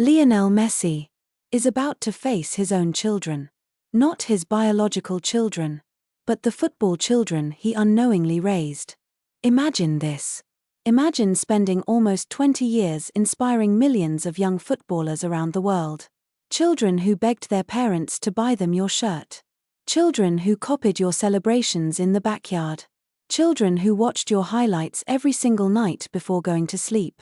Lionel Messi is about to face his own children. Not his biological children, but the football children he unknowingly raised. Imagine this. Imagine spending almost 20 years inspiring millions of young footballers around the world. Children who begged their parents to buy them your shirt. Children who copied your celebrations in the backyard. Children who watched your highlights every single night before going to sleep.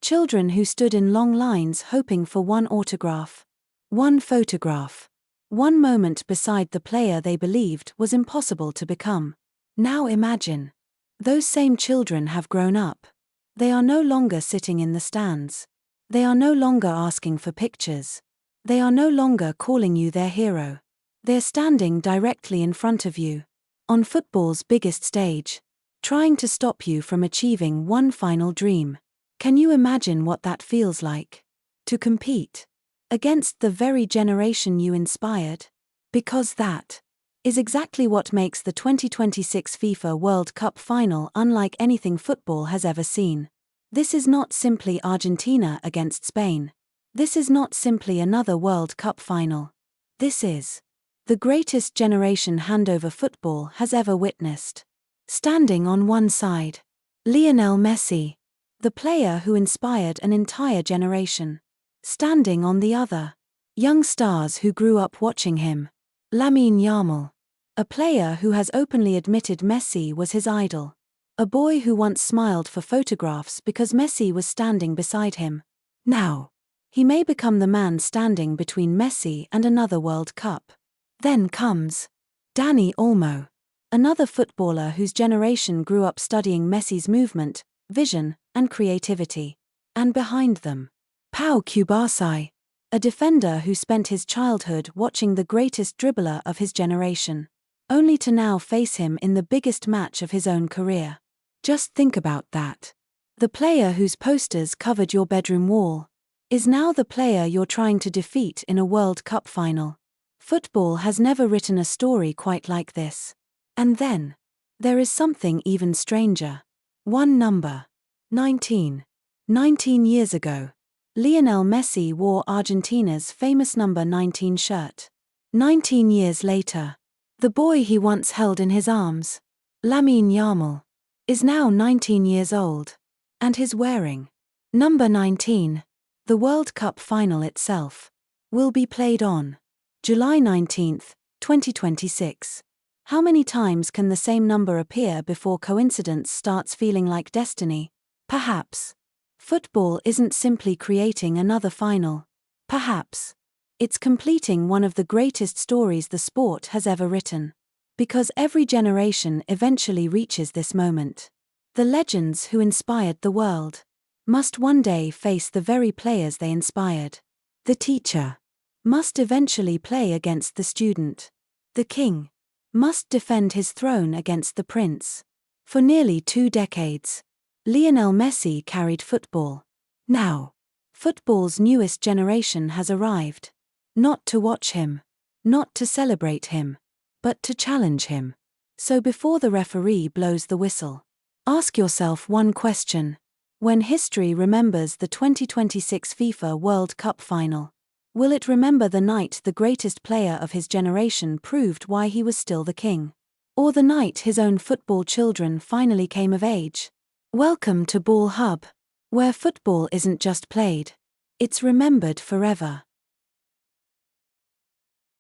Children who stood in long lines hoping for one autograph. One photograph. One moment beside the player they believed was impossible to become. Now imagine. Those same children have grown up. They are no longer sitting in the stands. They are no longer asking for pictures. They are no longer calling you their hero. They're standing directly in front of you, on football's biggest stage, trying to stop you from achieving one final dream. Can you imagine what that feels like? To compete against the very generation you inspired? Because that is exactly what makes the 2026 FIFA World Cup final unlike anything football has ever seen. This is not simply Argentina against Spain. This is not simply another World Cup final. This is the greatest generation handover football has ever witnessed. Standing on one side, Lionel Messi, the player who inspired an entire generation. Standing on the other, young stars who grew up watching him. Lamine Yamal, a player who has openly admitted Messi was his idol. A boy who once smiled for photographs because Messi was standing beside him. Now, he may become the man standing between Messi and another World Cup. Then comes Dani Olmo, another footballer whose generation grew up studying Messi's movement, vision, and creativity. And behind them, Curbasi, a defender who spent his childhood watching the greatest dribbler of his generation, only to now face him in the biggest match of his own career. Just think about that. The player whose posters covered your bedroom wall is now the player you're trying to defeat in a World Cup final. Football has never written a story quite like this. And then, there is something even stranger. One number. 19. 19 years ago, Lionel Messi wore Argentina's famous number 19 shirt. 19 years later, the boy he once held in his arms, Lamine Yamal, is now 19 years old, and he's wearing number 19. The World Cup final itself will be played on July 19, 2026. How many times can the same number appear before coincidence starts feeling like destiny? Perhaps football isn't simply creating another final. Perhaps it's completing one of the greatest stories the sport has ever written. Because every generation eventually reaches this moment. The legends who inspired the world must one day face the very players they inspired. The teacher must eventually play against the student. The king must defend his throne against the prince. For nearly 2 decades, Lionel Messi carried football. Now, football's newest generation has arrived. Not to watch him, not to celebrate him, but to challenge him. So before the referee blows the whistle, ask yourself one question. When history remembers the 2026 FIFA World Cup final, will it remember the night the greatest player of his generation proved why he was still the king? Or the night his own football children finally came of age? Welcome to Ball Hub, where football isn't just played, it's remembered forever.